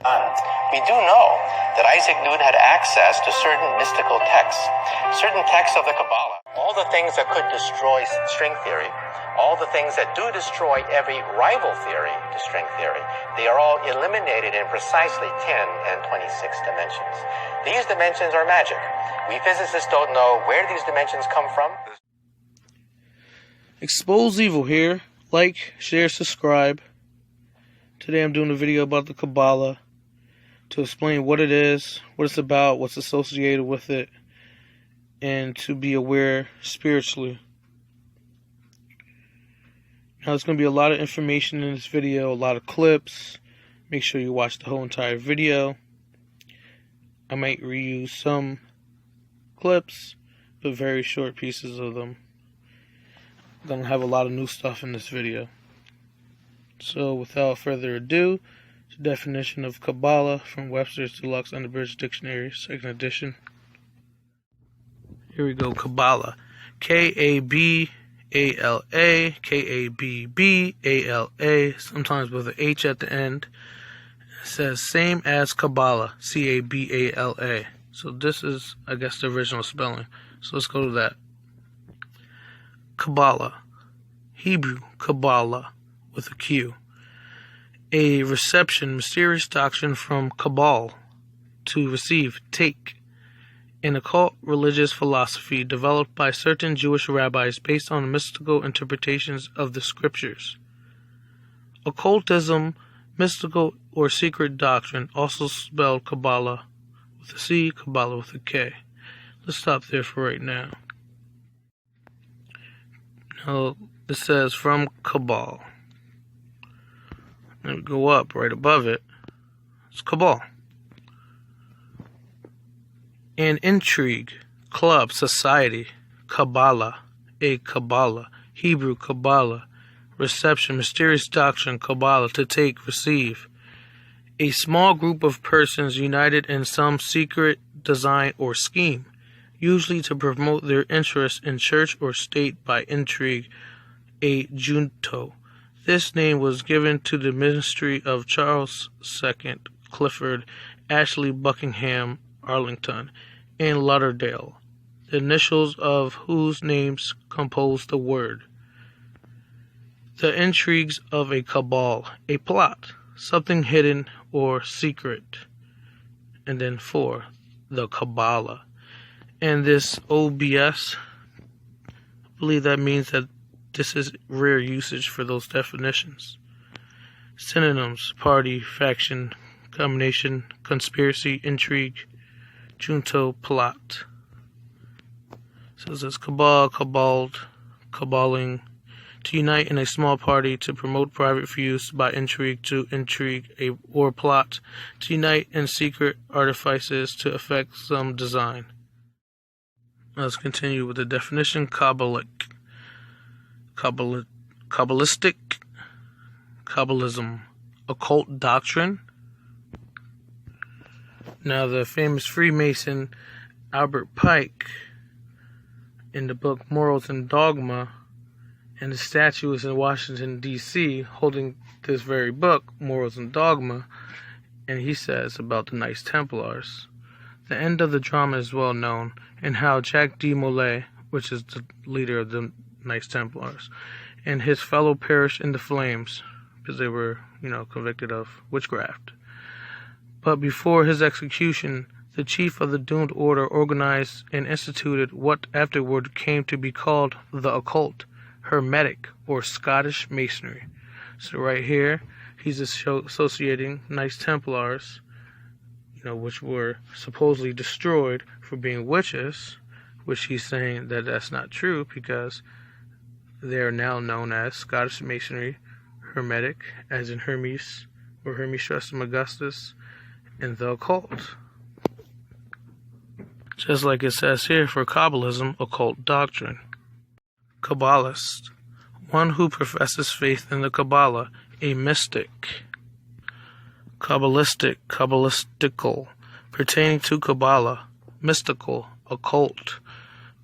We do know that Isaac Newton had access to certain mystical texts of the Kabbalah. All the things that could destroy string theory, all the things that do destroy every rival theory to string theory, they are all eliminated in precisely 10 and 26 dimensions. These dimensions are magic. We physicists don't know where these dimensions come from. Expose Evil here. Like, share, subscribe. Today I'm doing a video about the Kabbalah to explain what it is, what it's about, what's associated with it, and to be aware spiritually. Now, there's going to be a lot of information in this video, a lot of clips. Make sure you watch the whole entire video. I might reuse some clips, but very short pieces of them. I'm going to have a lot of new stuff in this video. So, without further ado, the definition of Kabbalah from Webster's Deluxe Unabridged Dictionary, 2nd edition. Here we go, Kabbalah. K-A-B-A-L-A, K-A-B-B-A-L-A, sometimes with an H at the end. It says same as Kabbalah, C-A-B-A-L-A. So this is, I guess, the original spelling. So let's go to that. Kabbalah, Hebrew Kabbalah with a Q. A reception, mysterious doctrine from Kabbal, to receive, take. An occult religious philosophy developed by certain Jewish rabbis based on mystical interpretations of the scriptures. Occultism, mystical or secret doctrine, also spelled Kabbalah with a C, Kabbalah with a K. Let's stop there for right now. Now, it says from Kabbal. Then we go up right above it. It's Kabbalah. An intrigue, club, society, Kabbalah, a Kabbalah, Hebrew Kabbalah, reception, mysterious doctrine, Kabbalah, to take, receive. A small group of persons united in some secret design or scheme, usually to promote their interests in church or state by intrigue, a junto. This name was given to the ministry of Charles II Clifford, Ashley Buckingham Arlington, and Lauderdale, the initials of whose names compose the word. The intrigues of a cabal, a plot, something hidden or secret. And then 4, the Kabbalah. And this OBS, I believe that means that this is rare usage for those definitions. Synonyms: party, faction, combination, conspiracy, intrigue, junto, plot. So it says cabal, caballed, caballing, to unite in a small party, to promote private views by intrigue, to intrigue or plot, to unite in secret artifices to effect some design. Let's continue with the definition. Kabbalistic, Kabbalism, occult doctrine. Now, the famous Freemason Albert Pike, in the book Morals and Dogma, and the statue is in Washington, D.C., holding this very book, Morals and Dogma, and he says about the Knights Templars. The end of the drama is well known, and how Jacques de Molay, which is the leader of the Knights Templars, and his fellow perished in the flames because they were, convicted of witchcraft. But before his execution, the chief of the doomed order organized and instituted what afterward came to be called the occult, Hermetic, or Scottish Masonry. So right here, he's associating Knights Templars, which were supposedly destroyed for being witches, which he's saying that that's not true because they are now known as Scottish Masonry, Hermetic, as in Hermes, or Hermes Trismegistus, and the occult. Just like it says here for Kabbalism, occult doctrine. Kabbalist, one who professes faith in the Kabbalah, a mystic. Kabbalistic, Kabbalistical, pertaining to Kabbalah, mystical, occult,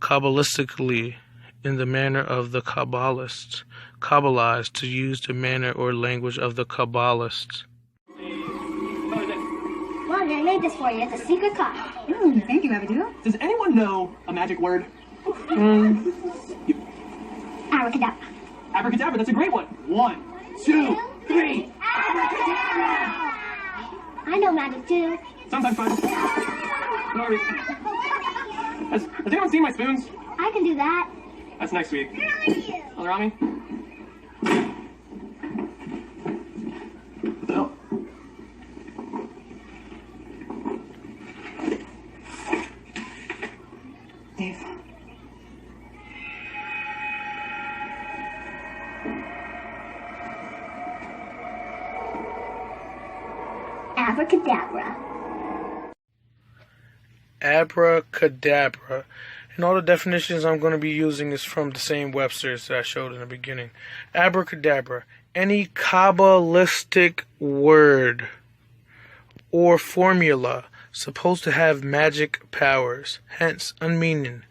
Kabbalistically, in the manner of the Kabbalists, Kabbalized, to use the manner or language of the Kabbalists. Mommy, I made this for you. It's a secret card. Thank you, Abigail. Does anyone know a magic word? Abracadabra. Abracadabra, that's a great one. 1, 2, 3. I know magic too. Sometimes fun. Sorry. Has anyone seen my spoons? I can do that. That's next week. Oh, they're on me? What the hell? Dave. Abracadabra. Abracadabra. And all the definitions I'm going to be using is from the same Webster's that I showed in the beginning. Abracadabra. Any Kabbalistic word or formula supposed to have magic powers, hence unmeaning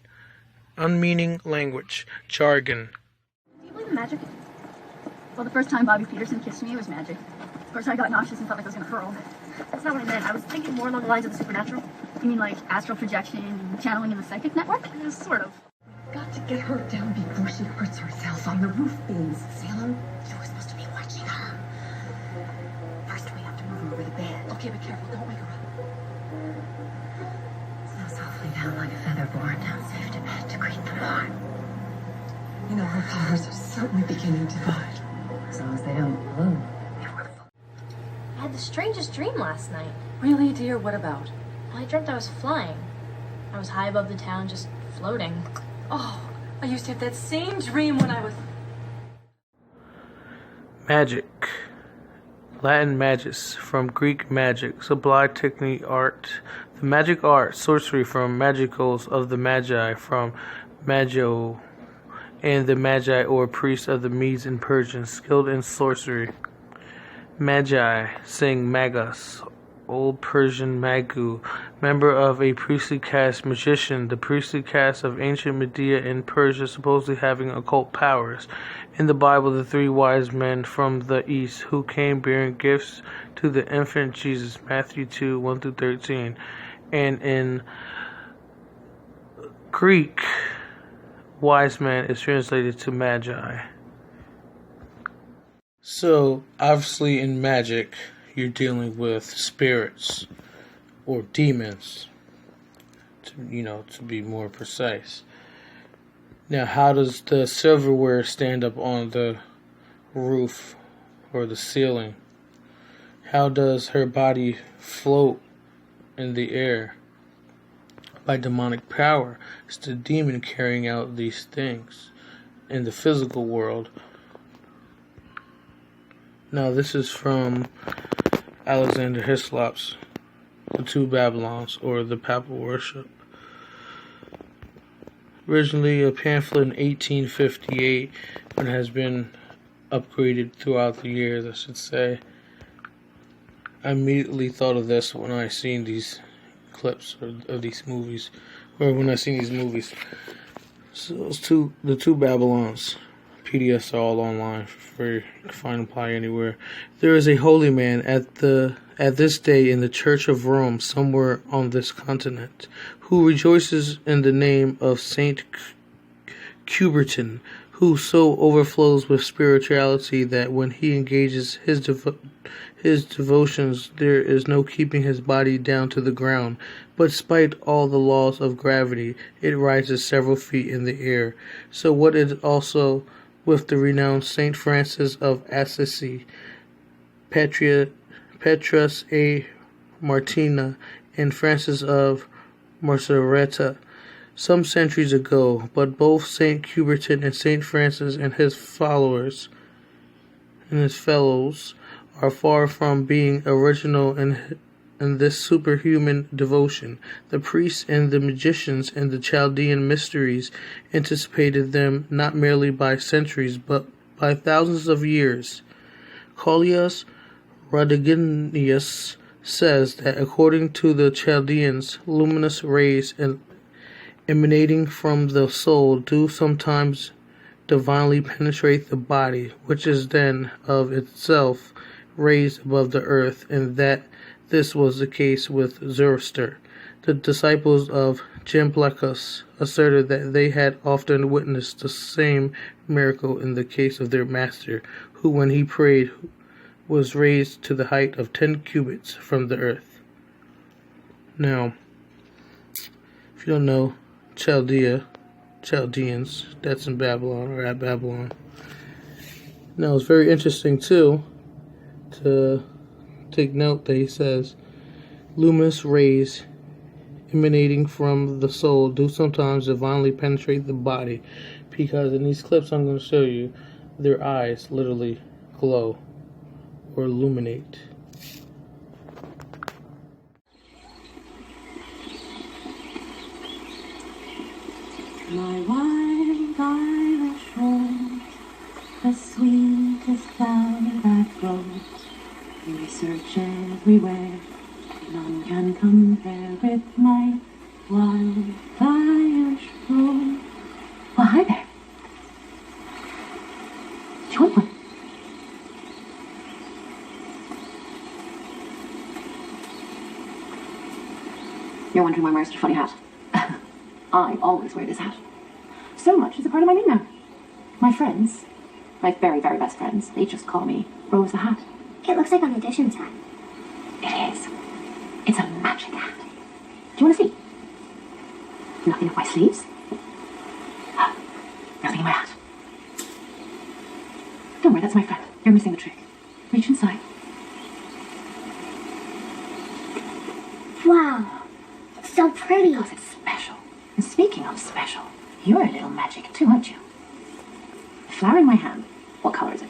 language, jargon. Do you believe in magic? Well, the first time Bobby Peterson kissed me, it was magic. Of course, I got nauseous and felt like I was going to hurl. That's not what I meant. I was thinking more along the lines of the supernatural. You mean like astral projection, channeling in the psychic network? Sort of. Got to get her down before she hurts herself on the roof beams. Salem, you were supposed to be watching her. First, we have to move her over the bed. Okay, be careful. Don't wake her up. So softly down like a feather born, down safe to bed to greet the morn. You know, her powers are certainly beginning to bud. As long as they don't bloom. I had the strangest dream last night. Really, dear? What about? Well, I dreamt I was flying. I was high above the town, just floating. Oh, I used to have that same dream when I was... Magic. Latin magis, from Greek magic, sublime technique art. The magic art, sorcery from magicals of the Magi, from Magio, and the Magi or priests of the Medes and Persians, skilled in sorcery. Magi, saying Magus, Old Persian Magu, member of a priestly caste, magician, the priestly caste of ancient Media and Persia, supposedly having occult powers. In the Bible, the 3 wise men from the east who came bearing gifts to the infant Jesus, Matthew 2, 1-13. And in Greek, wise man is translated to Magi. So, obviously in magic, you're dealing with spirits or demons, to be more precise. Now, how does the silverware stand up on the roof or the ceiling? How does her body float in the air? By demonic power. It's the demon carrying out these things in the physical world. Now, this is from Alexander Hislop's The Two Babylons, or the Papal Worship. Originally a pamphlet in 1858, but has been upgraded throughout the years, I should say. I immediately thought of this when I seen these clips of these movies, or when I seen these movies. So it's the Two Babylons. PDFs are all online for free. You can find and apply anywhere. There is a holy man at this day in the Church of Rome, somewhere on this continent, who rejoices in the name of Saint Cubertin, who so overflows with spirituality that when he engages his devotions, there is no keeping his body down to the ground, but despite all the laws of gravity, it rises several feet in the air. So what is also with the renowned Saint Francis of Assisi, Petrus A. Martina, and Francis of Marcereta, some centuries ago, but both Saint Cubertin and Saint Francis and his followers and his fellows are far from being original in this superhuman devotion. The priests and the magicians and the Chaldean mysteries anticipated them not merely by centuries, but by thousands of years. Coelius Rodiganius says that according to the Chaldeans, luminous rays emanating from the soul do sometimes divinely penetrate the body, which is then of itself raised above the earth, and that This was the case with Zoroaster. The disciples of Jamblichus asserted that they had often witnessed the same miracle in the case of their master, who, when he prayed, was raised to the height of 10 cubits from the earth. Now, if you don't know Chaldeans, that's in Babylon, or at Babylon. Now, it's very interesting, too, to take note that he says, luminous rays emanating from the soul do sometimes divinely penetrate the body, because in these clips I'm going to show you, their eyes literally glow or illuminate. My wild Irish rose, the sweetest flower that grows. We search everywhere, none can compare with my wild Irish rose. Well, hi there. Do you want one? You're wondering why I'm wearing such a funny hat? I always wear this hat. So much it's a part of my name now. My friends, my very, very best friends, they just call me Rose the Hat. It looks like a magician's hat. It is. It's a magic hat. Do you want to see? Nothing up my sleeves. Nothing in my hat. Don't worry, that's my friend. You're missing the trick. Reach inside. Wow. So pretty. Because it's special. And speaking of special, you're a little magic too, aren't you? The flower in my hand. What color is it?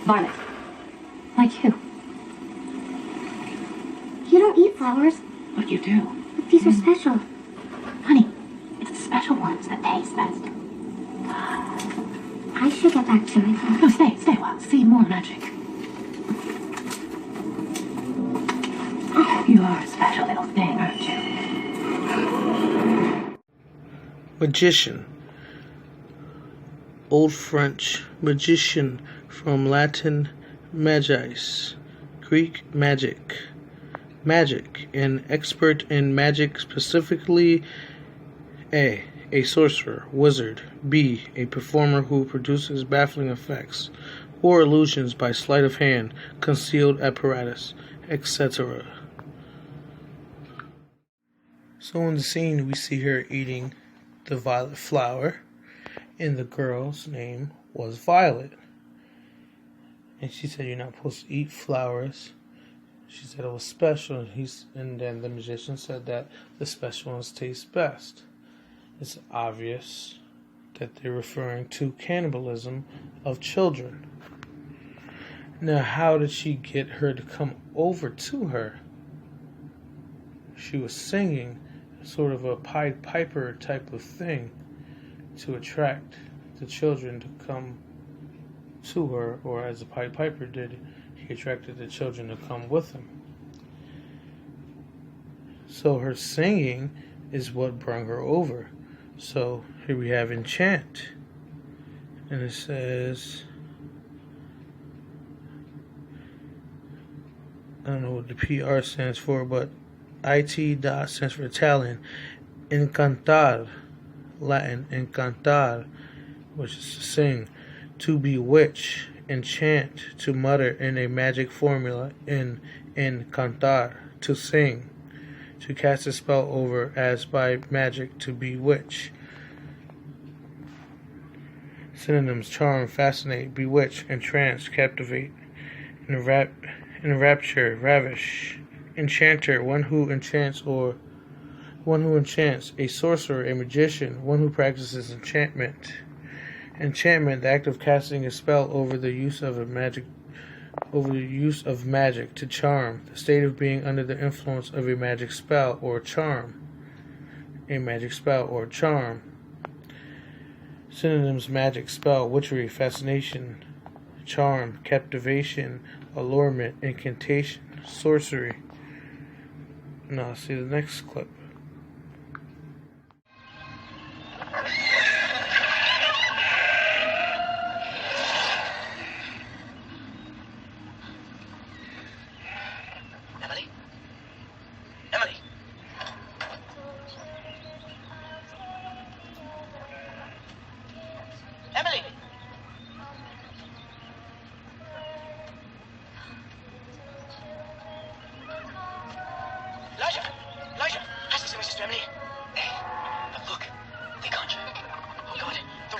Violet. Like you. You don't eat flowers, But you do. but these are special. Honey, it's the special ones that taste best. I should get back to it. No, stay a while. See more magic. You are a special little thing, aren't you? Magician. Old French magician, from Latin magis, Greek magic. Magic, an expert in magic, specifically A sorcerer, wizard, B, a performer who produces baffling effects or illusions by sleight of hand, concealed apparatus, etc. So in the scene, we see her eating the violet flower, and the girl's name was Violet. And she said, "You're not supposed to eat flowers." She said it was special, and then the magician said that the special ones taste best. It's obvious that they're referring to cannibalism of children. Now, how did she get her to come over to her? She was singing sort of a Pied Piper type of thing to attract the children to come to her, or as the Pied Piper did, he attracted the children to come with him. So her singing is what brought her over. So here we have enchant, and it says, I don't know what the PR stands for, but IT dot stands for Italian. Encantar, Latin encantar, which is to sing. To bewitch, enchant, to mutter in a magic formula. Encantar, to sing. To cast a spell over as by magic, to bewitch. Synonyms: charm, fascinate, bewitch, entrance, captivate, enrapture, ravish. Enchanter, one who enchants, or one who enchants. A sorcerer, a magician, one who practices enchantment. Enchantment, the act of casting a spell over the use of magic, to charm, the state of being under the influence of a magic spell or charm. A magic spell or charm. Synonyms: magic, spell, witchery, fascination, charm, captivation, allurement, incantation, sorcery. Now see the next clip.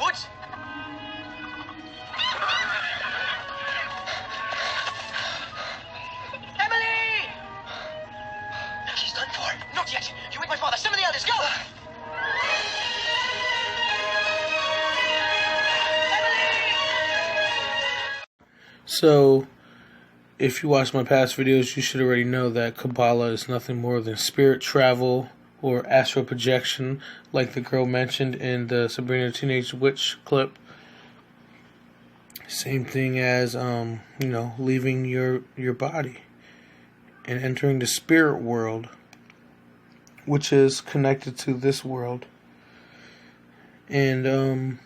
woods. Emily! She's done for. Not yet. You wake my father. Some of the others, go! So, if you watch my past videos, you should already know that Kabbalah is nothing more than spirit travel or astral projection, like the girl mentioned in the Sabrina the Teenage Witch clip. Same thing as, leaving your body and entering the spirit world, which is connected to this world. And,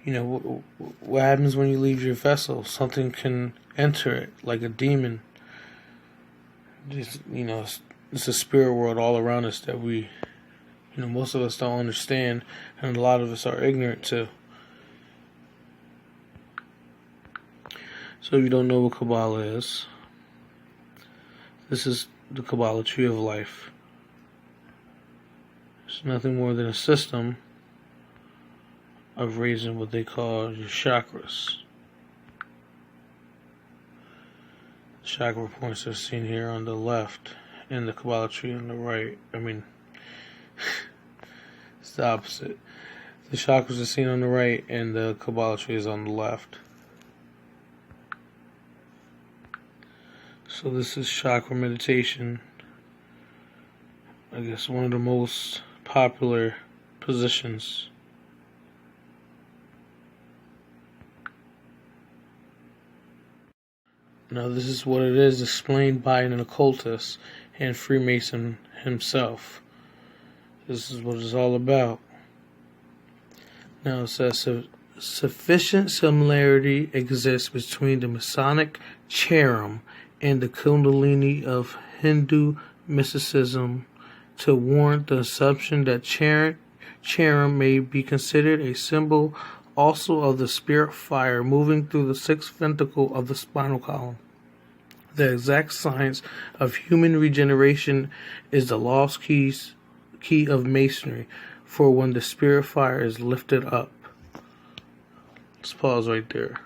what happens when you leave your vessel? Something can enter it, like a demon. It's a spirit world all around us that we, most of us don't understand, and a lot of us are ignorant to. So if you don't know what Kabbalah is, this is the Kabbalah tree of life. It's nothing more than a system of raising what they call your chakras. Chakra points are seen here on the left, and the Kabbalah tree on the right. It's the opposite. The chakras are seen on the right, and the Kabbalah tree is on the left. So this is chakra meditation. I guess one of the most popular positions. Now this is what it is, explained by an occultist and Freemason himself. This is what it's all about. Now it says sufficient similarity exists between the Masonic Charam and the Kundalini of Hindu mysticism to warrant the assumption that Charam may be considered a symbol also of the spirit fire moving through the sixth ventricle of the spinal column. The exact science of human regeneration is the lost key of masonry for when the spirit fire is lifted up. Let's pause right there.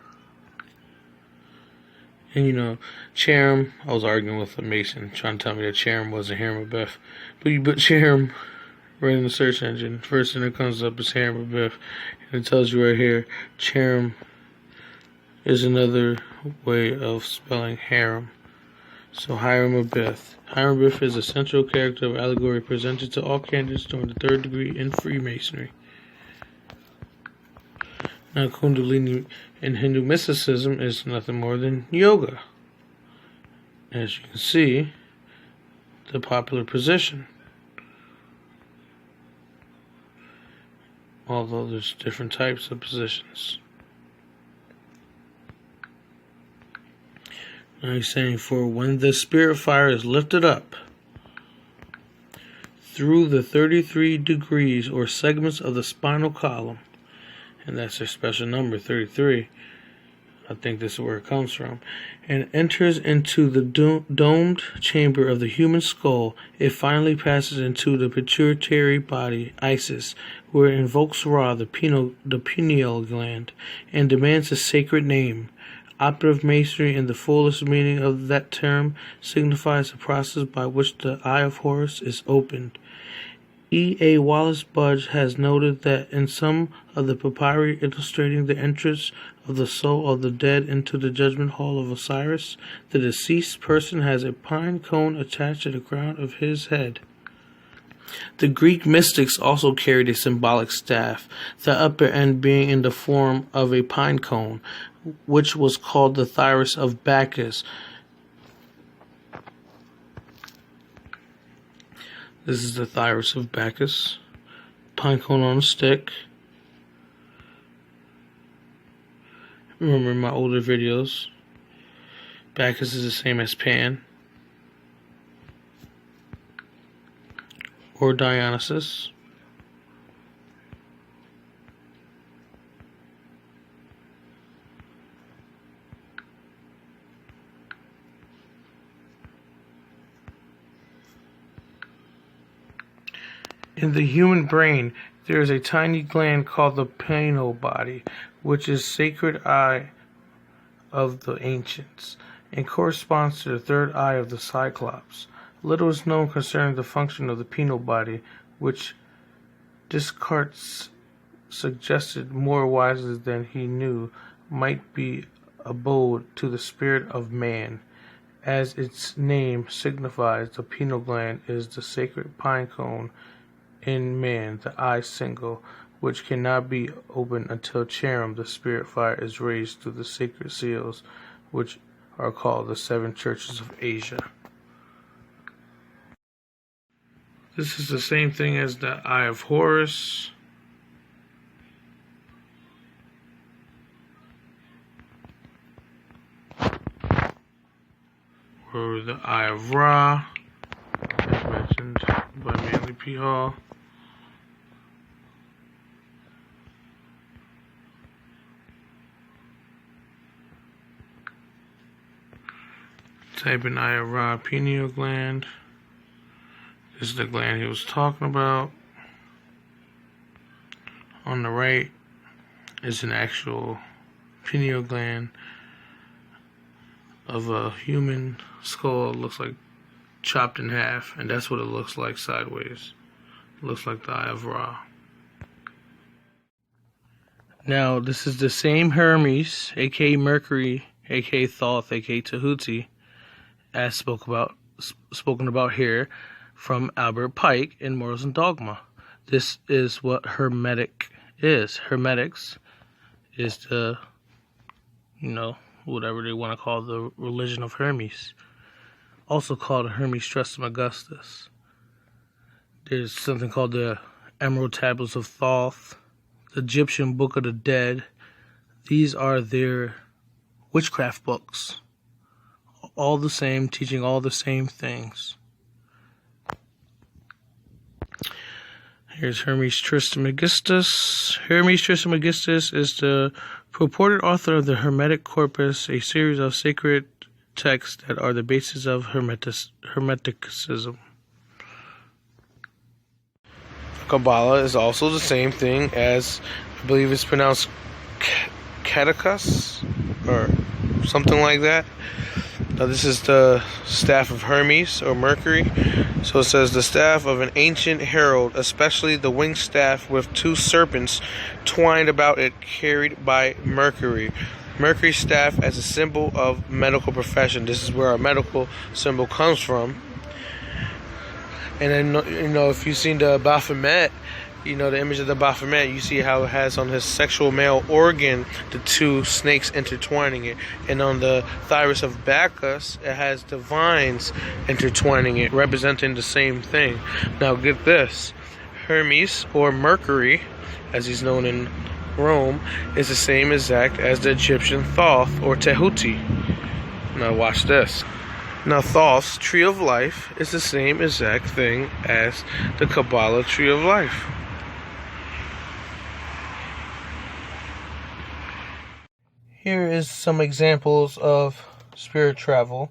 And Charam, I was arguing with a Mason trying to tell me that Charam wasn't Hiram Abiff. But you put Charam right in the search engine. First thing that comes up is Hiram Abiff. And it tells you right here, Charam is another way of spelling harem. So Hiram Abiff. Hiram Abiff is a central character of allegory presented to all candidates during the third degree in Freemasonry. Now, Kundalini in Hindu mysticism is nothing more than yoga. As you can see, the popular position. Although there's different types of positions. Now he's saying, for when the spirit fire is lifted up through the 33 degrees or segments of the spinal column, and that's their special number, 33. I think this is where it comes from. And enters into the domed chamber of the human skull, it finally passes into the pituitary body, Isis, where it invokes Ra, the pineal gland, and demands a sacred name. Operative masonry, in the fullest meaning of that term, signifies the process by which the eye of Horus is opened. E. A. Wallace Budge has noted that in some of the papyri illustrating the entrance of the soul of the dead into the judgment hall of Osiris, the deceased person has a pine cone attached to the crown of his head. The Greek mystics also carried a symbolic staff, the upper end being in the form of a pine cone, which was called the Thyris of Bacchus. This is the Thyris of Bacchus. Pine cone on a stick. Remember my older videos, Bacchus is the same as Pan or Dionysus. In the human brain, there is a tiny gland called the pineal body, which is sacred eye of the ancients, and corresponds to the third eye of the Cyclops. Little is known concerning the function of the pineal body, which Descartes suggested more wisely than he knew might be abode to the spirit of man. As its name signifies, the pineal gland is the sacred pine cone in man, the eye single, which cannot be opened until Charum, the spirit fire, is raised through the sacred seals, which are called the seven churches of Asia. This is the same thing as the Eye of Horus. Or the Eye of Ra, as mentioned by Manly P. Hall. Type in Eye of Ra, pineal gland. This is the gland he was talking about. On the right is an actual pineal gland of a human skull. It looks like chopped in half, and that's what it looks like sideways. It looks like the Eye of Ra. Now, this is the same Hermes, aka Mercury, aka Thoth, aka Tahuti, as spoken about here, from Albert Pike in Morals and Dogma. This is what Hermetic is. Hermetics is the, whatever they want to call the religion of Hermes. Also called Hermes Trismegistus. There's something called the Emerald Tablets of Thoth, the Egyptian Book of the Dead. These are their witchcraft books. All the same, teaching all the same things. Here's Hermes Trismegistus. Hermes Trismegistus is the purported author of the Hermetic Corpus, a series of sacred texts that are the basis of Hermeticism. Kabbalah is also the same thing as, I believe it's pronounced Catechus, or something like that. Now this is the staff of Hermes, or Mercury. So it says, the staff of an ancient herald, especially the winged staff with two serpents twined about it, carried by Mercury. Mercury's staff as a symbol of medical profession. This is where our medical symbol comes from. And then, if you've seen the Baphomet, the image of the Baphomet, you see how it has on his sexual male organ the two snakes intertwining it. And on the thymus of Bacchus, it has the vines intertwining it, representing the same thing. Now get this. Hermes, or Mercury, as he's known in Rome, is the same exact as the Egyptian Thoth, or Tehuti. Now watch this. Now Thoth's Tree of Life is the same exact thing as the Kabbalah Tree of Life. Here is some examples of spirit travel.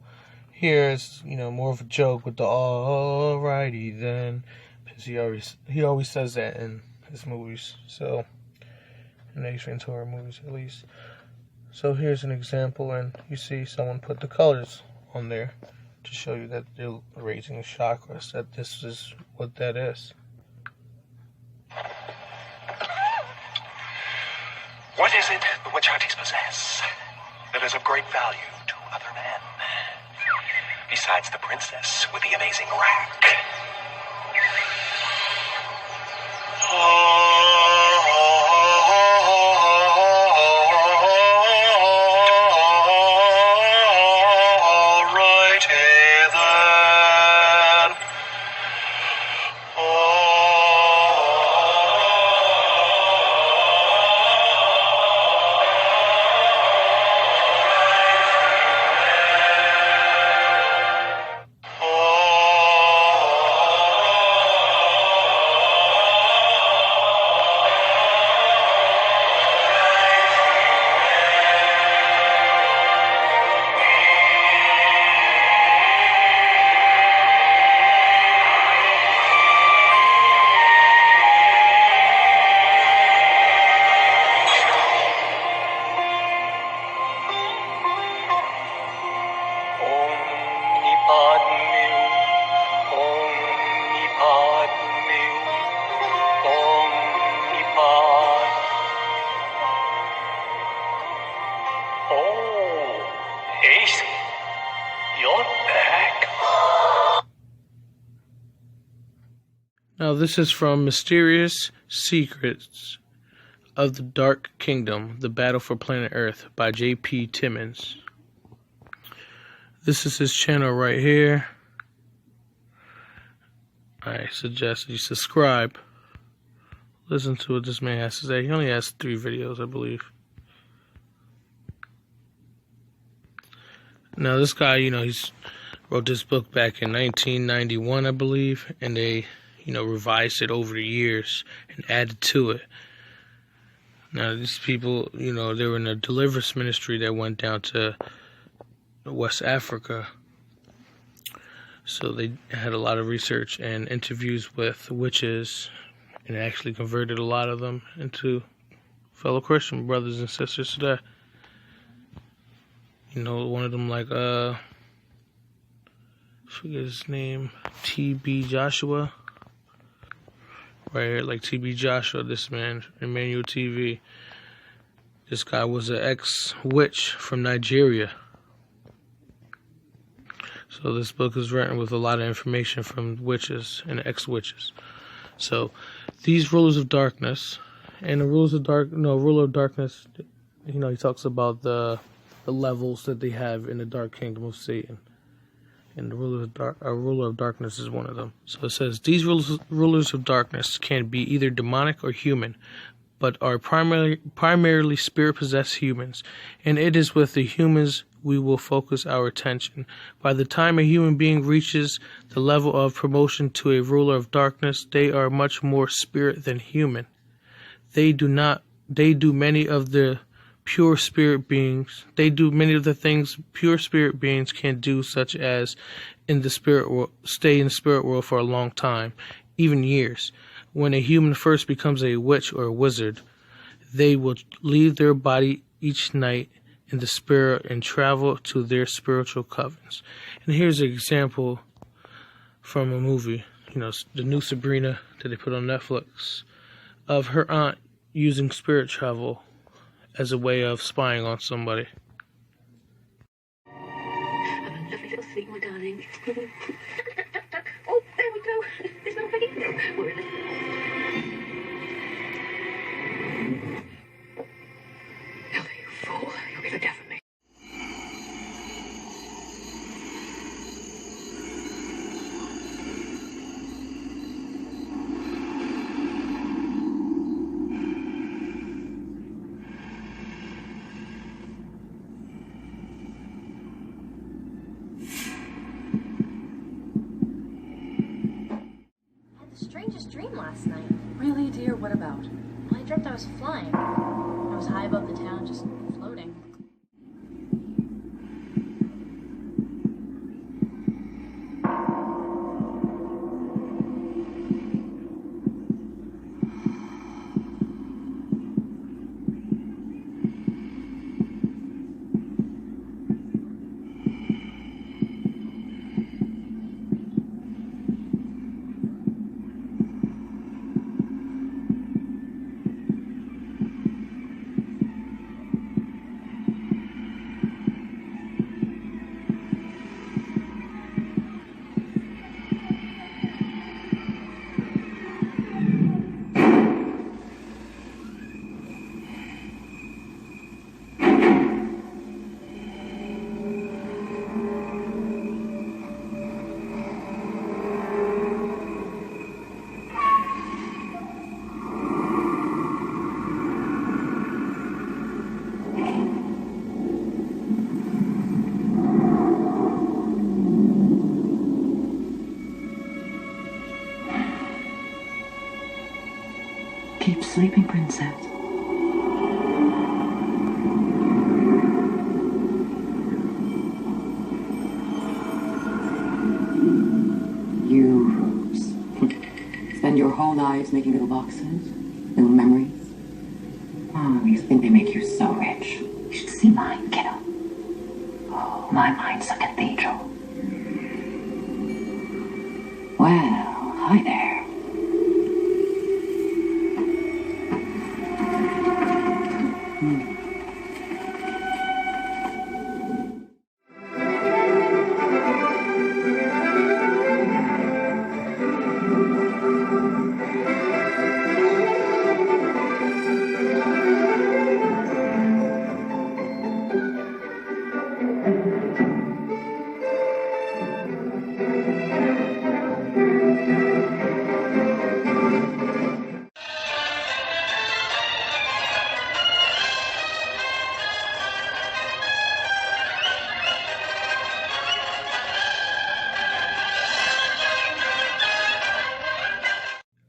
Here is, more of a joke with the alrighty then, because he always says that in his movies. So, in the Ace Ventura movies at least. So here's an example, and you see someone put the colors on there to show you that they're raising the chakras, that this is what that is. What is it the Witch-Hunties possess that is of great value to other men? Besides the princess with the amazing rack. Now, this is from Mysterious Secrets of the Dark Kingdom, The Battle for Planet Earth by J.P. Timmons. This is his channel right here. I suggest you subscribe. Listen to what this man has to say. He only has 3 videos, I believe. Now, this guy, he's wrote this book back in 1991, I believe, and they, revised it over the years and added to it. Now, these people, they were in a deliverance ministry that went down to West Africa. So they had a lot of research and interviews with witches, and actually converted a lot of them into fellow Christian brothers and sisters today. One of them, like, I forget his name, T.B. Joshua. Right here, like T.B. Joshua, this man, Emmanuel TV. This guy was an ex-witch from Nigeria. So this book is written with a lot of information from witches and ex-witches. So these rulers of darkness, and the ruler of darkness, he talks about the levels that they have in the dark kingdom of Satan. And the ruler of darkness is one of them. So it says, these rulers of darkness can be either demonic or human, but are primarily spirit-possessed humans. And it is with the humans we will focus our attention. By the time a human being reaches the level of promotion to a ruler of darkness, they are much more spirit than human. They do many of the pure spirit beings. They do many of the things pure spirit beings can do, such as in the spirit world, stay in the spirit world for a long time, even years. When a human first becomes a witch or a wizard, they will leave their body each night in the spirit and travel to their spiritual covens. And here's an example from a movie, the new Sabrina that they put on Netflix, of her aunt using spirit travel as a way of spying on somebody. I'm a lovely little thing, my darling. Oh, there we go. There's nobody. We're in Hilda, you fool. You'll be the death of me. Strangest dream last night. Really, dear? What about? Well, I dreamt I was flying. I was high above the town, just floating. Keep sleeping, princess. You spend your whole lives making little boxes, little memories. Oh, you think they make you so rich. You should see mine, kiddo. Oh, my mind's a cathedral. Well, hi there.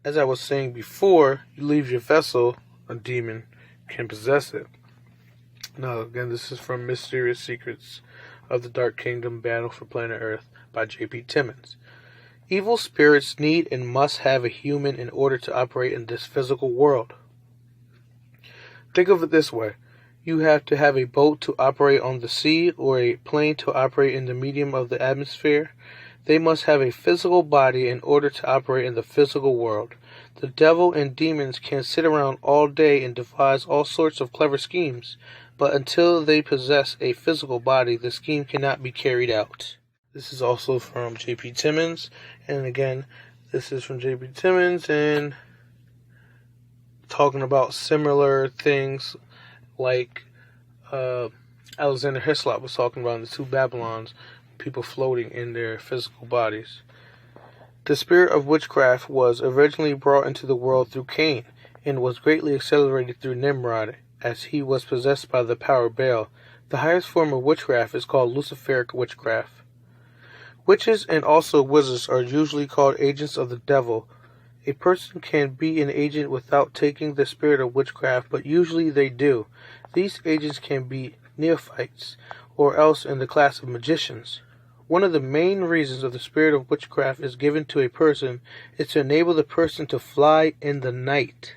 As I was saying before, you leave your vessel, a demon can possess it. Now, again, this is from Mysterious Secrets of the Dark Kingdom Battle for Planet Earth by J.P. Timmons. Evil spirits need and must have a human in order to operate in this physical world. Think of it this way. You have to have a boat to operate on the sea or a plane to operate in the medium of the atmosphere. They must have a physical body in order to operate in the physical world. The devil and demons can sit around all day and devise all sorts of clever schemes, but until they possess a physical body, the scheme cannot be carried out. This is also from J.P. Timmons, and again, this is from J.P. Timmons, and talking about similar things like Alexander Hislop was talking about in the two Babylons, people floating in their physical bodies. The spirit of witchcraft was originally brought into the world through Cain, and was greatly accelerated through Nimrod, as he was possessed by the power of Baal. The highest form of witchcraft is called Luciferic witchcraft. Witches and also wizards are usually called agents of the devil. A person can be an agent without taking the spirit of witchcraft, but usually they do. These agents can be neophytes, or else in the class of magicians. One of the main reasons of the spirit of witchcraft is given to a person is to enable the person to fly in the night.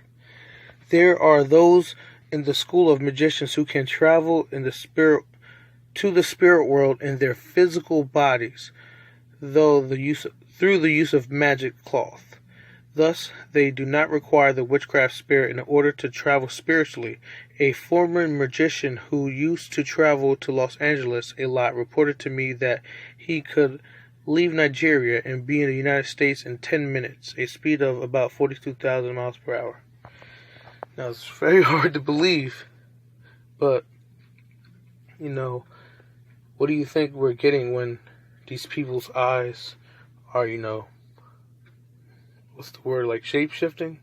There are those in the school of magicians who can travel in the spirit to the spirit world in their physical bodies, through the use of magic cloth. Thus, they do not require the witchcraft spirit in order to travel spiritually. A former magician who used to travel to Los Angeles a lot reported to me that he could leave Nigeria and be in the United States in 10 minutes, a speed of about 42,000 miles per hour. Now, it's very hard to believe, but, what do you think we're getting when these people's eyes are, what's the word, like shape-shifting?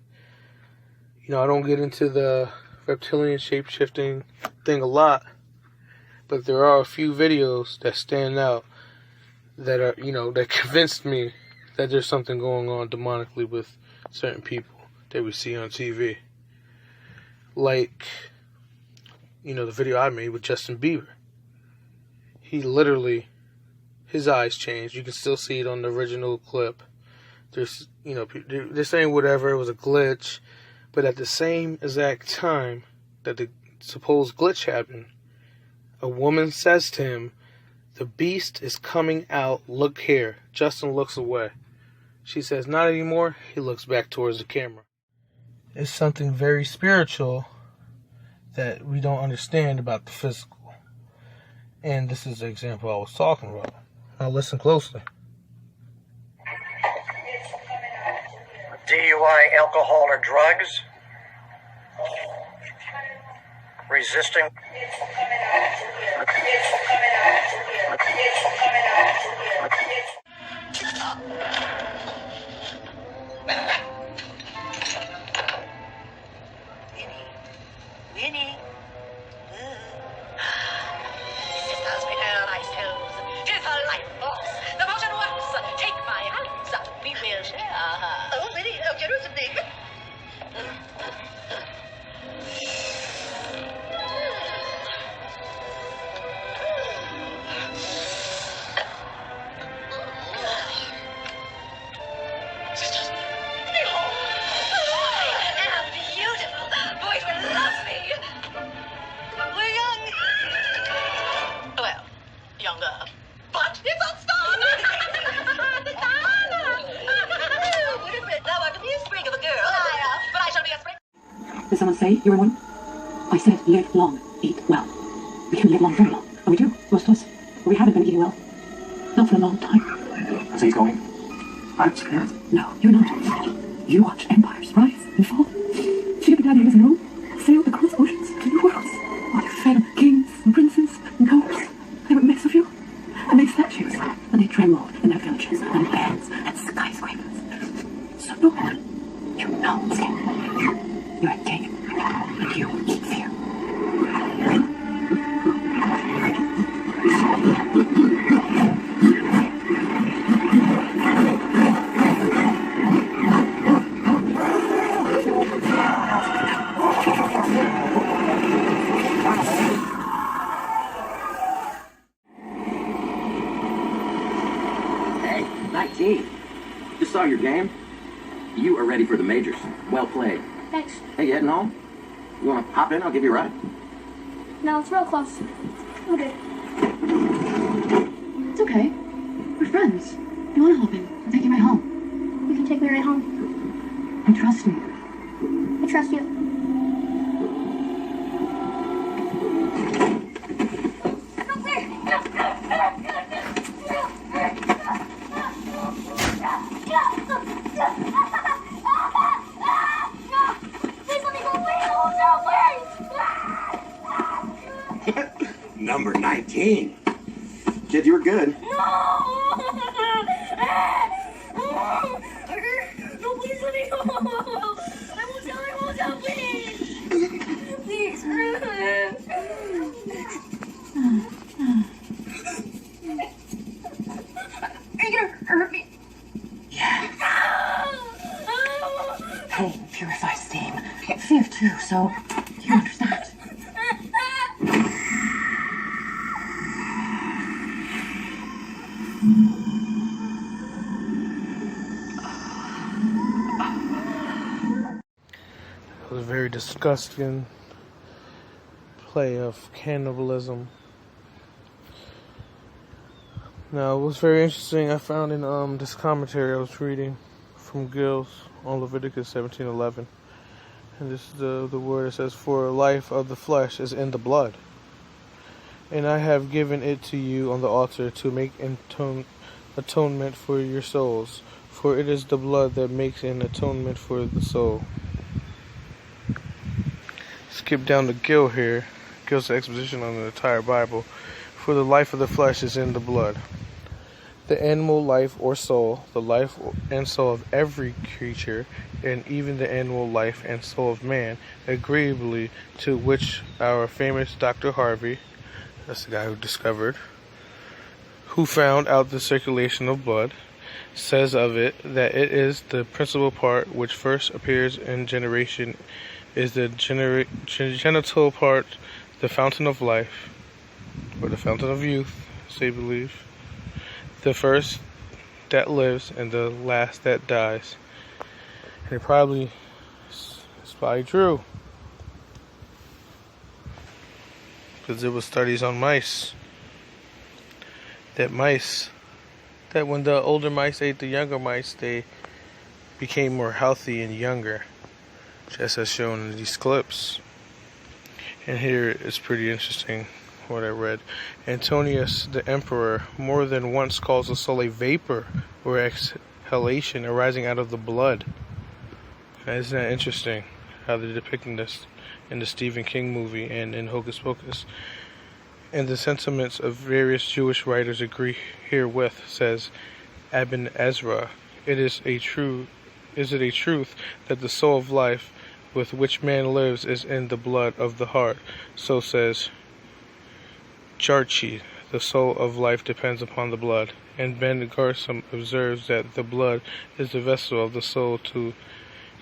I don't get into the reptilian shape-shifting thing a lot, but there are a few videos that stand out that are, that convinced me that there's something going on demonically with certain people that we see on TV. Like, the video I made with Justin Bieber. He literally, his eyes changed. You can still see it on the original clip. There's, they're saying whatever, it was a glitch. But at the same exact time that the supposed glitch happened, a woman says to him, "The beast is coming out, look here." Justin looks away. She says, "Not anymore." He looks back towards the camera. It's something very spiritual that we don't understand about the physical. And this is the example I was talking about. Now listen closely. DUI, alcohol, or drugs? Resisting? Winnie. This is my paradise hills. Tis her life force. The motion works. Take my hands. We will share her. Oh, Winnie, how generous of thee. Sisters, behold. I am beautiful. Boys will love me. We're young. Well, younger. But it's on Star. Would have said thou art to be a sprig of a girl. But I shall be a sprig. Did someone say you were one? I said live long, eat well. We can live long, very long. And we do, most of us. But we haven't been eating well. Not for a long time. Is he going? I'm scared. No, you're not. You watch empires rise and fall. See the gladiators in Rome sailed across oceans to new worlds. While they fed on kings and princes and popes. They were myths of you. And made statues. And they trembled in their villages and beds and skyscrapers. So no one, you're not scared. You're a king. And you keep fear. Hey, just saw your game. You are ready for the majors. Well played. Thanks. Hey, you heading home? You want to hop in? I'll give you a ride. No, it's real close. Okay. It's okay. We're friends. You want to hop in? I'll take you right home. You can take me right home. And trust me. I trust you. Number 19. Kid, you were good. No, please let me go. I won't tell, please. Please. Are you gonna hurt me? Yeah. Pain purifies steam. Fear too, so you understand. It was a very disgusting play of cannibalism. Now, it was very interesting. I found in this commentary I was reading from Gills on Leviticus 17:11, and this is the word that says, "For life of the flesh is in the blood, and I have given it to you on the altar to make atonement for your souls, for it is the blood that makes an atonement for the soul." Skip down to Gill here. Gill's exposition on the entire Bible. For the life of the flesh is in the blood. The animal life or soul, the life and soul of every creature, and even the animal life and soul of man, agreeably to which our famous Dr. Harvey, that's the guy who found out the circulation of blood, says of it that it is the principal part which first appears in generation, is the genital part, the fountain of life, or the fountain of youth, as they believe, the first that lives and the last that dies. And it's probably true, because there was studies on mice, that when the older mice ate the younger mice, they became more healthy and younger, just as shown in these clips. And here it's pretty interesting what I read. Antonius the emperor more than once calls the soul a vapor or exhalation arising out of the blood. Isn't that interesting how they're depicting this in the Stephen King movie and in Hocus Pocus? And the sentiments of various Jewish writers agree herewith, says Aben Ezra. Is it a truth that the soul of life with which man lives is in the blood of the heart? So says Jarchi, the soul of life depends upon the blood. And Ben Garson observes that the blood is the vessel of the soul to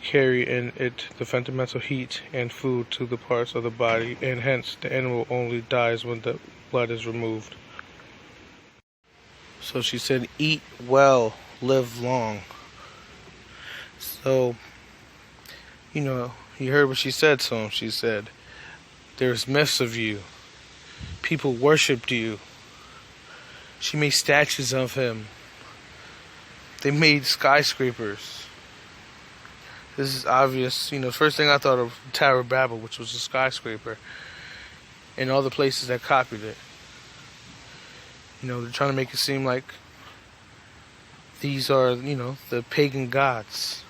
carry in it the fundamental heat and food to the parts of the body, and hence the animal only dies when the blood is removed. So she said, eat well, live long. So, you heard what she said to him. She said, there's myths of you. People worshipped you. She made statues of him. They made skyscrapers. This is obvious. First thing I thought of, Tower of Babel, which was a skyscraper, and all the places that copied it. They're trying to make it seem like these are, the pagan gods.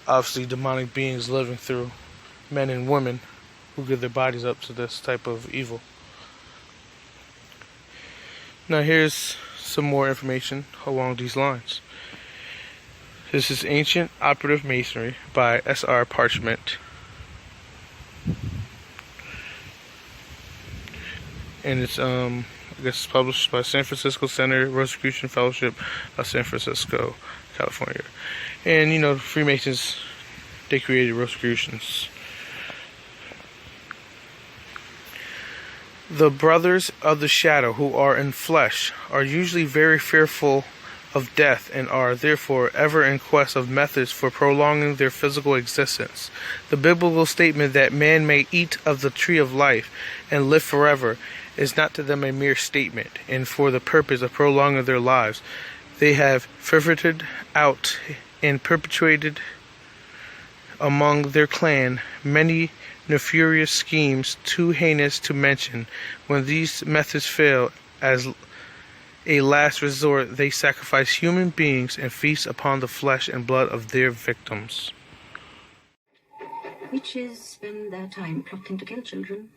Obviously, demonic beings living through men and women who give their bodies up to this type of evil. Now, here's some more information along these lines. This is Ancient Operative Masonry by S.R. Parchment. And it's, published by San Francisco Center Rosicrucian Fellowship of San Francisco, California. And, Freemasons, they created Rosicrucians. The brothers of the shadow who are in flesh are usually very fearful of death and are, therefore, ever in quest of methods for prolonging their physical existence. The biblical statement that man may eat of the tree of life and live forever is not to them a mere statement, and for the purpose of prolonging their lives, they have ferreted out and perpetuated among their clan many nefarious schemes too heinous to mention. When these methods fail, as a last resort, they sacrifice human beings and feast upon the flesh and blood of their victims. Witches spend their time plotting to kill children,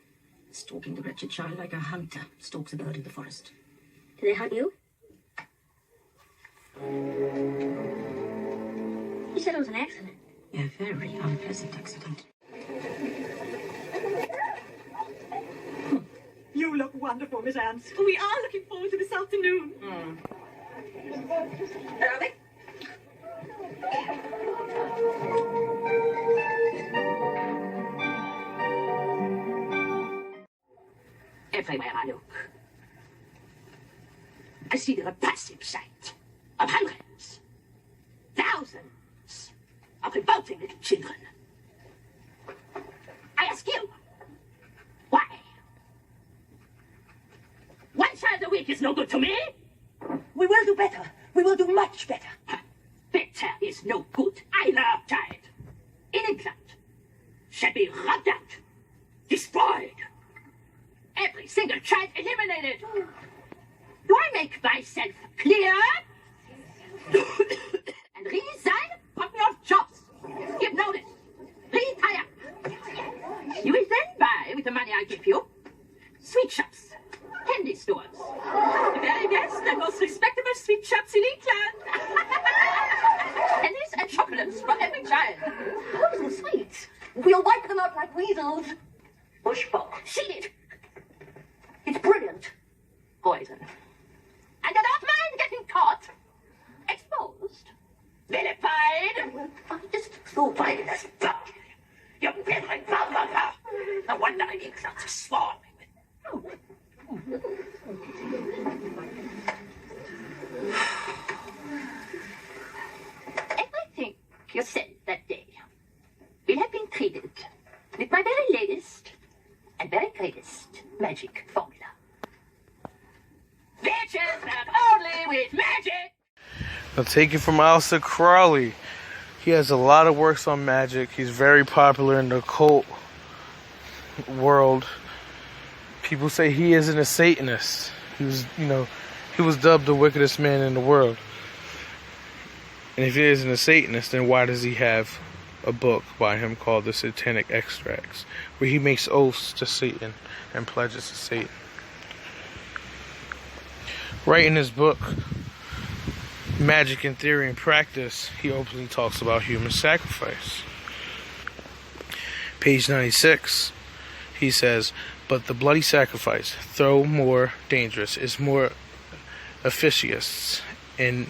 stalking the wretched child like a hunter stalks a bird in the forest. Do they hunt you? You said it was an accident. A very unpleasant accident. You look wonderful, Miss Anne. We are looking forward to this afternoon. Are they? Everywhere I look, I see the repulsive sight of hundreds, thousands of revolting little children. I ask you, why? One child a week is no good to me. We will do better. We will do much better. Better is no good. I love child. In England shall be rubbed out, destroyed. Every single child eliminated. Do I make myself clear? And resign from your jobs. Give notice. Retire. You will then buy, with the money I give you, sweet shops, candy stores, the very best and most respectable sweet shops in England. Candies and chocolates for every child. Those are sweet. We'll wipe them out like weasels. Bushbok. See it. It's brilliant. Poison. And you don't mind getting caught, exposed, vilified. I just thought I By this blood. You blithering blah, blah, blah. No wonder I get such a swarm with. Everything you said that day will have been treated with my very latest and very greatest magic formula. Bitches not only with magic. Now take it from Aleister Crowley. He has a lot of works on magic. He's very popular in the occult world. People say he isn't a Satanist. He was dubbed the wickedest man in the world. And if he isn't a Satanist, then why does he have a book by him called The Satanic Extracts, where he makes oaths to Satan and pledges to Satan? Right in his book, Magic in Theory and Practice, he openly talks about human sacrifice. Page 96, he says, but the bloody sacrifice, though more dangerous, is more efficacious, and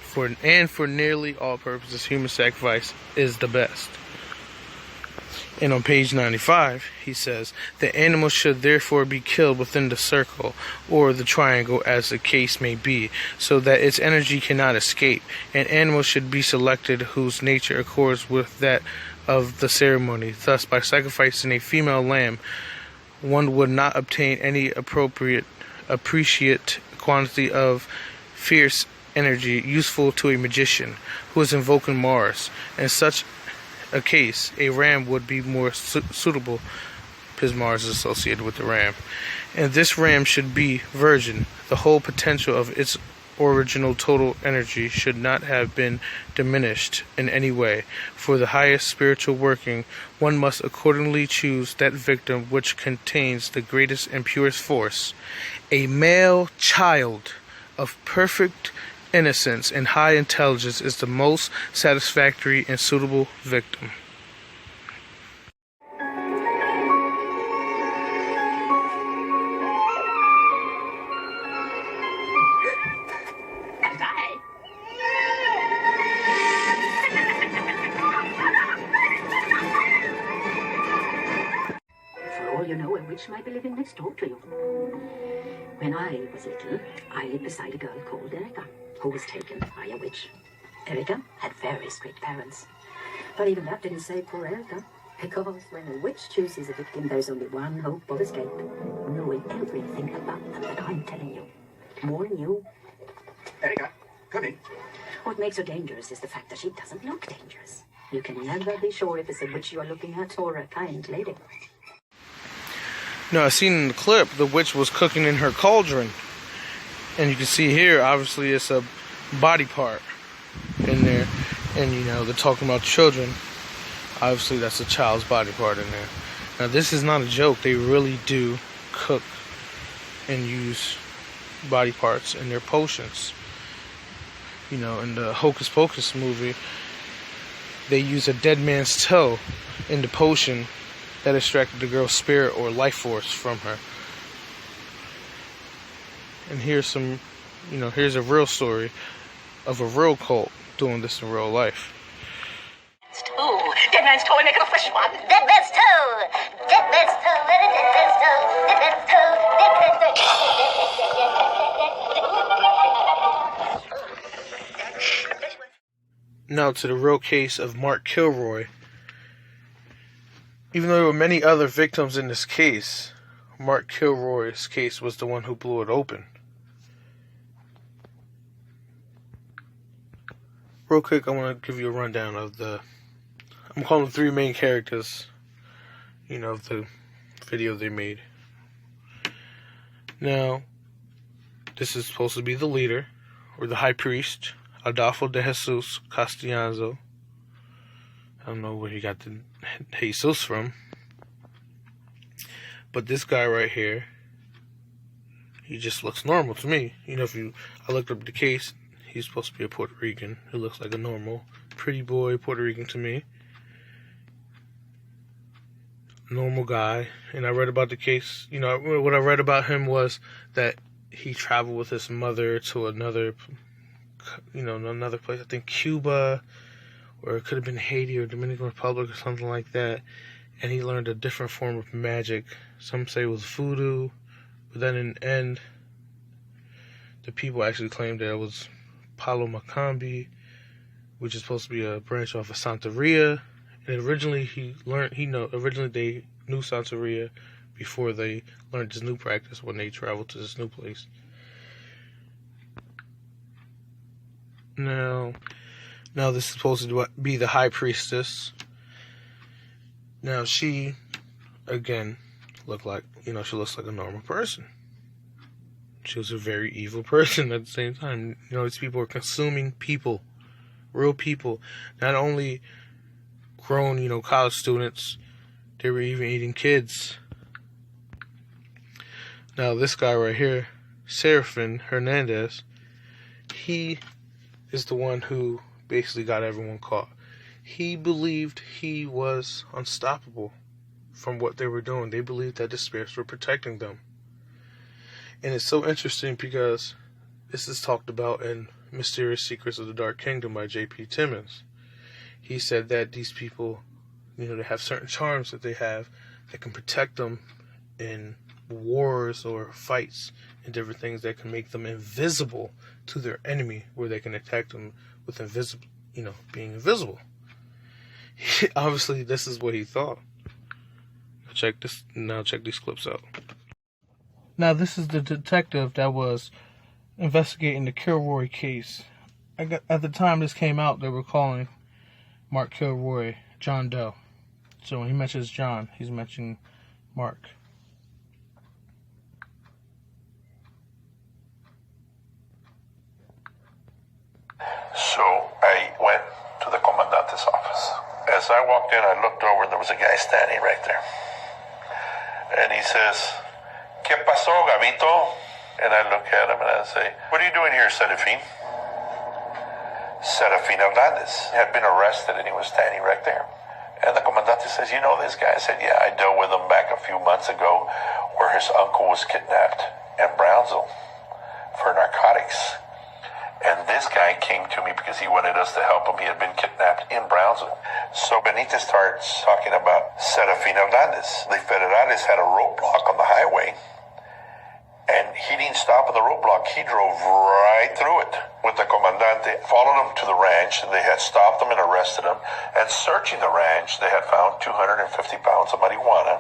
for nearly all purposes, human sacrifice is the best. And on page 95, he says, the animal should therefore be killed within the circle, or the triangle as the case may be, so that its energy cannot escape. An animal should be selected whose nature accords with that of the ceremony. Thus, by sacrificing a female lamb, one would not obtain any appropriate quantity of fierce energy useful to a magician who is invoking Mars. In such a case, a ram would be more suitable, because Mars is associated with the ram. And this ram should be virgin. The whole potential of its original total energy should not have been diminished in any way. For the highest spiritual working, one must accordingly choose that victim which contains the greatest and purest force. A male child of perfect innocence and high intelligence is the most satisfactory and suitable victim. For all you know, a witch might be living next door to you. When I was little, I lived beside a girl called Erica. who was taken by a witch. Erica had very strict parents. But even that didn't save poor Erica. Because when a witch chooses a victim, there's only one hope of escape. Knowing everything about them that I'm telling you. More than you. Erica, come in. What makes her dangerous is the fact that she doesn't look dangerous. You can never be sure if it's a witch you're looking at or a kind lady. Now, I seen in the clip, the witch was cooking in her cauldron. And you can see here, obviously, it's a body part in there. And, you know, they're talking about children. Obviously, that's a child's body part in there. Now, this is not a joke. They really do cook and use body parts in their potions. You know, in the Hocus Pocus movie, they use a dead man's toe in the potion that extracted the girl's spirit or life force from her. And here's some, you know, here's a real story of a real cult doing this in real life. Dead man's toe, and make it a fresh one. Dead man's toe. Dead man's toe. Dead man's toe. Dead man's toe. Dead man's toe. Now to the real case of Mark Kilroy. Even though there were many other victims in this case, Mark Kilroy's case was the one who blew it open. Real quick, I want to give you a rundown of I'm calling them 3 main characters, you know, of the video they made. Now, this is supposed to be the leader, or the high priest, Adolfo de Jesus Castellanos. I don't know where he got the Jesus from. But this guy right here, he just looks normal to me. You know, I looked up the case, he's supposed to be a Puerto Rican. He looks like a normal, pretty boy Puerto Rican to me. Normal guy. And I read about the case, you know, what I read about him was that he traveled with his mother to another place, I think Cuba, or it could have been Haiti or Dominican Republic or something like that, and he learned a different form of magic. Some say it was voodoo, but then in the end, the people actually claimed that it was Palo Macambi, which is supposed to be a branch off of Santeria. And originally originally they knew Santeria before they learned this new practice when they traveled to this new place. Now this is supposed to be the high priestess. Now she, again, she looks like a normal person. She was a very evil person at the same time. You know, these people are consuming people, real people. Not only grown, college students, they were even eating kids. Now this guy right here, Serafin Hernandez, he is the one who basically got everyone caught. He believed he was unstoppable from what they were doing. They believed that the spirits were protecting them. And it's so interesting because this is talked about in Mysterious Secrets of the Dark Kingdom by J.P. Timmons. He said that these people, they have certain charms that they have that can protect them in wars or fights and different things that can make them invisible to their enemy, where they can attack them with being invisible. Obviously, this is what he thought. Check these clips out. Now, this is the detective that was investigating the Kilroy case. At the time this came out, they were calling Mark Kilroy John Doe. So when he mentions John, he's mentioning Mark. So I went to the Comandante's office. As I walked in, I looked over and there was a guy standing right there. And he says, "¿Qué pasó, Gavito?" And I look at him and I say, "What are you doing here, Serafin?" Serafin Hernandez had been arrested and he was standing right there. And the Comandante says, "You know this guy?" I said, "Yeah, I dealt with him back a few months ago where his uncle was kidnapped in Brownsville for narcotics. And this guy came to me because he wanted us to help him. He had been kidnapped in Brownsville." So Benitez starts talking about Serafin Hernandez. The Federales had a roadblock on the highway. And he didn't stop at the roadblock. He drove right through it with the comandante, followed him to the ranch. They had stopped him and arrested him. And searching the ranch, they had found 250 pounds of marijuana.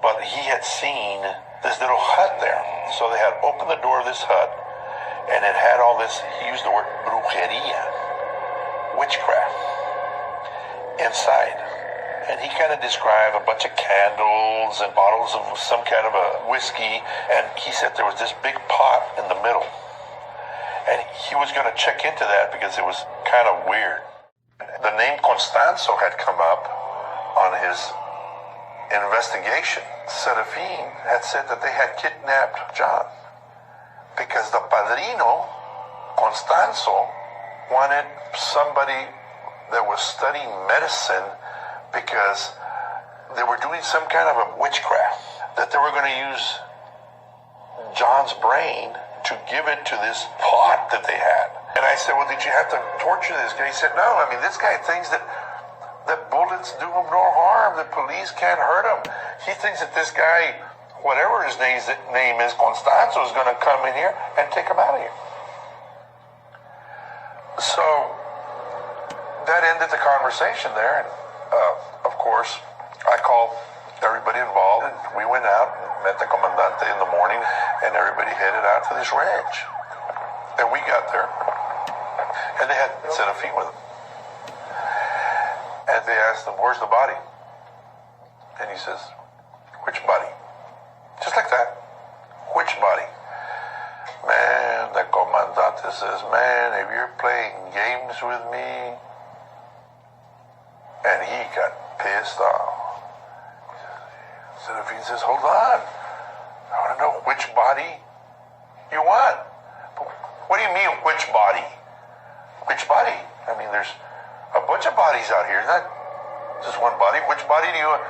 But he had seen this little hut there. So they had opened the door of this hut, and it had all this, he used the word brujeria, witchcraft, inside. And he kind of described a bunch of candles and bottles of some kind of a whiskey. And he said there was this big pot in the middle. And he was going to check into that because it was kind of weird. The name Constanzo had come up on his investigation. Serafin had said that they had kidnapped John because the padrino, Constanzo, wanted somebody that was studying medicine because they were doing some kind of a witchcraft, that they were going to use John's brain to give it to this pot that they had. And I said, well, did you have to torture this guy? He said, no, I mean, this guy thinks that bullets do him no harm, that police can't hurt him. He thinks that this guy, whatever his name is, Constanzo, is going to come in here and take him out of here. So that ended the conversation there. And of course, I called everybody involved, and we went out and met the comandante in the morning, and everybody headed out to this ranch. And we got there, and they had Serafin with them. And they asked him, where's the body? And he says, which body? Just like that. Which body? Man, the comandante says, man, if you're playing games with me. And he got pissed off. Serafin says, hold on. I want to know which body you want. What do you mean, which body? Which body? I mean, there's a bunch of bodies out here. Not just one body. Which body do you want?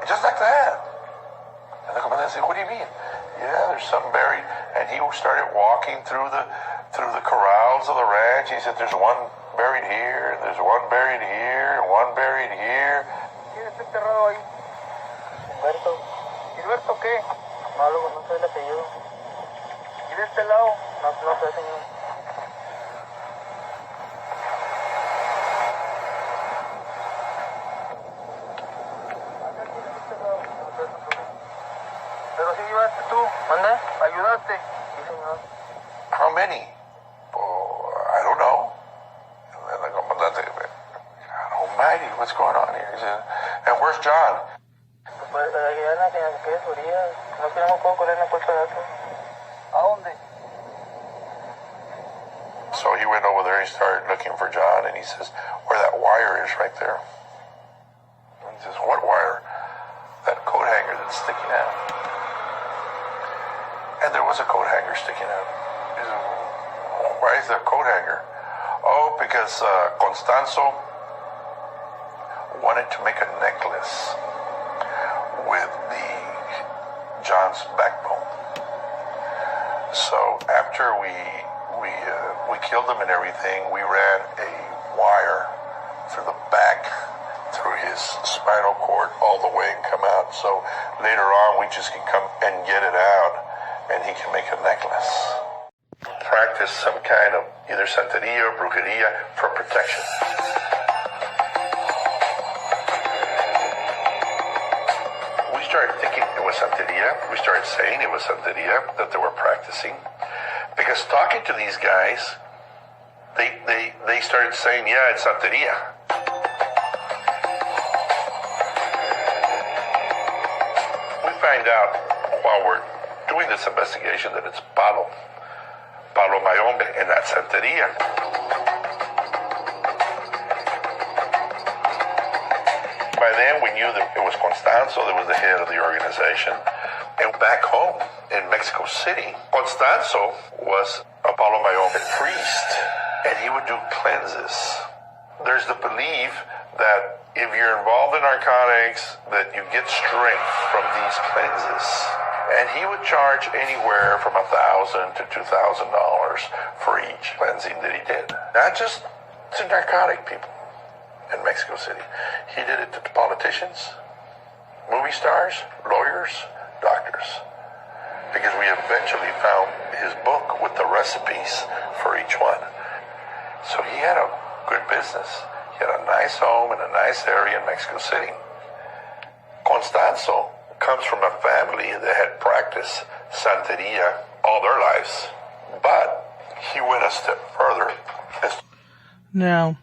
Just like that. And the commander said, what do you mean? Yeah, there's something buried. And he started walking through the corrals of the ranch. He said, there's one buried here, there's one buried here, and one buried here. ¿Quién está enterrado ahí? Gilberto. ¿Gilberto qué? No sé el apellido. ¿Y de este lado? No sé, señor. Pero si llevaste tú, ¿mande? ¿Ayudaste? Sí, señor. How many? Oh, I don't know. And the comandante, God almighty, what's going on here? He said, and where's John? Pues allá en la que es orilla. No tenemos poco correr en la puerta de atrás. ¿A dónde? So he went over there, he started looking for John, and he says, where that wire is right there. And he says, what wire? That coat hanger that's sticking out. And there was a coat hanger sticking out. He said, why is there a coat hanger? Oh, because Constanzo wanted to make a necklace with John's backbone. So after we killed him and everything, we ran a wire through the back, through his spinal cord all the way and come out. So later on, we just can come and get it out, and he can make a necklace. Practice some kind of either santeria or brujeria for protection. We started thinking it was santeria. We started saying it was santeria that they were practicing. Because talking to these guys, they started saying, yeah, it's santeria. We find out while we're doing this investigation that it's Palo Mayombe, and that's santeria. By then, we knew that it was Constanzo that was the head of the organization. And back home in Mexico City, Constanzo was a Palo Mayombe priest, and he would do cleanses. There's the belief that if you're involved in narcotics, that you get strength from these cleanses. And he would charge anywhere from $1,000 to $2,000 for each cleansing that he did. Not just to narcotic people in Mexico City. He did it to politicians, movie stars, lawyers, doctors. because we eventually found his book with the recipes for each one. So he had a good business. He had a nice home in a nice area in Mexico City. Constanzo comes from a family that had practiced Santeria all their lives, but he went a step further. Now,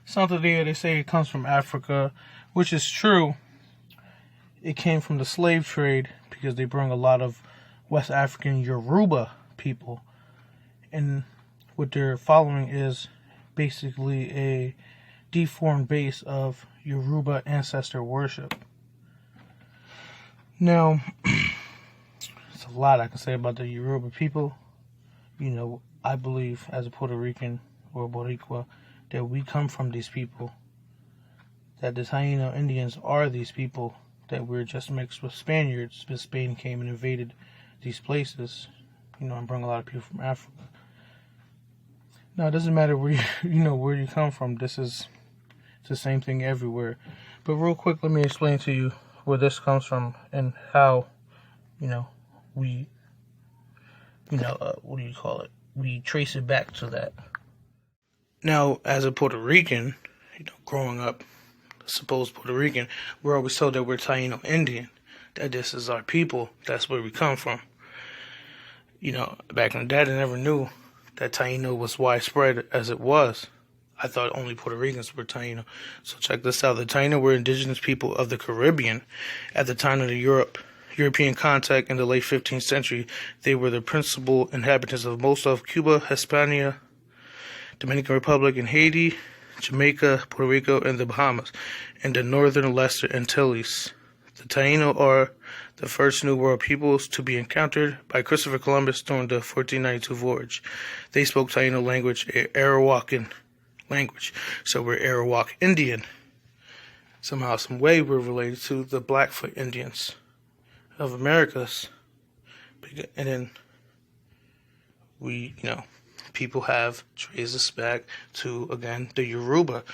Santeria, they say it comes from Africa, which is true. It came from the slave trade because they bring a lot of West African Yoruba people, and what they're following is basically a deformed base of Yoruba ancestor worship. Now, there's a lot I can say about the Yoruba people. You know, I believe as a Puerto Rican or Boricua that we come from these people, that the Taino Indians are these people, that we're just mixed with Spaniards, because Spain came and invaded these places, you know, and brought a lot of people from Africa. Now, it doesn't matter where where you come from. It's the same thing everywhere. But real quick, let me explain to you where this comes from and how, we, what do you call it? We trace it back to that. Now, as a Puerto Rican, growing up, supposed Puerto Rican, we're always told that we're Taino Indian, that this is our people, that's where we come from. Back in the day, I never knew that Taino was widespread as it was. I thought only Puerto Ricans were Taino. So check this out. The Taino were indigenous people of the Caribbean. At the time of the European contact in the late 15th century, they were the principal inhabitants of most of Cuba, Hispania, Dominican Republic, and Haiti, Jamaica, Puerto Rico, and the Bahamas, and the northern Lesser Antilles. The Taino are the first New World peoples to be encountered by Christopher Columbus during the 1492 voyage. They spoke Taino language, Arawakan language, so we're Arawak Indian. Somehow, some way, we're related to the Blackfoot Indians of Americas. And then we, people have traced us back to, again, the Yoruba,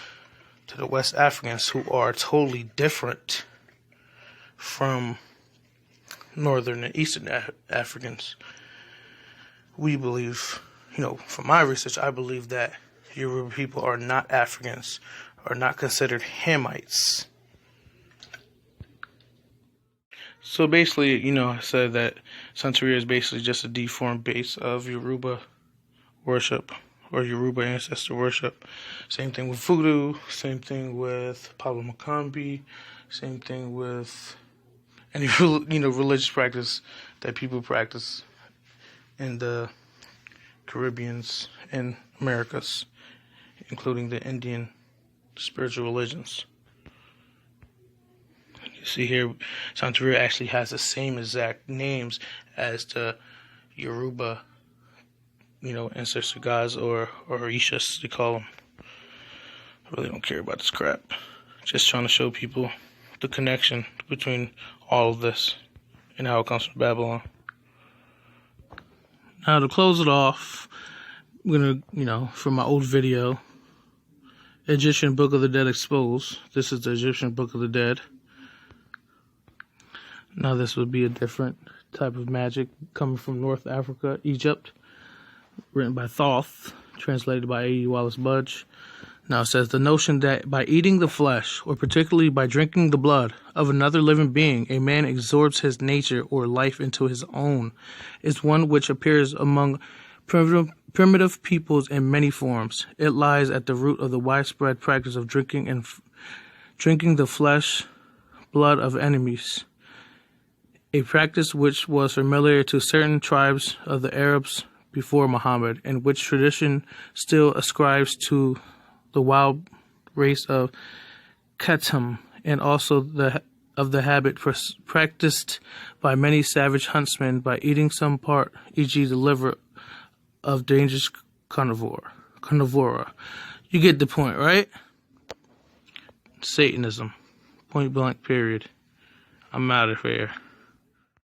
to the West Africans, who are totally different from Northern and Eastern Africans. We believe, from my research, I believe that Yoruba people are not Africans, are not considered Hamites. So basically, I said that Santeria is basically just a deformed base of Yoruba worship or Yoruba ancestor worship. Same thing with voodoo, same thing with Pablo Macambi, same thing with any religious practice that people practice in the Caribbeans and Americas, including the Indian spiritual religions. You see here, Santeria actually has the same exact names as the Yoruba, ancestor gods or Orishas, they call them. I really don't care about this crap. Just trying to show people the connection between all of this and how it comes from Babylon. Now, to close it off, I'm gonna, from my old video, Egyptian Book of the Dead Exposed. This is the Egyptian Book of the Dead. Now, this would be a different type of magic coming from North Africa, Egypt, written by Thoth, translated by A.E. Wallace Budge. Now, it says, the notion that by eating the flesh, or particularly by drinking the blood of another living being, a man absorbs his nature or life into his own, is one which appears among primitive peoples in many forms. It lies at the root of the widespread practice of drinking the flesh, blood of enemies, a practice which was familiar to certain tribes of the Arabs before Muhammad, and which tradition still ascribes to the wild race of Khatam, and also of the habit practiced by many savage huntsmen by eating some part, e.g. the liver of dangerous carnivora. You get the point, right? Satanism. Point blank, period. I'm out of here.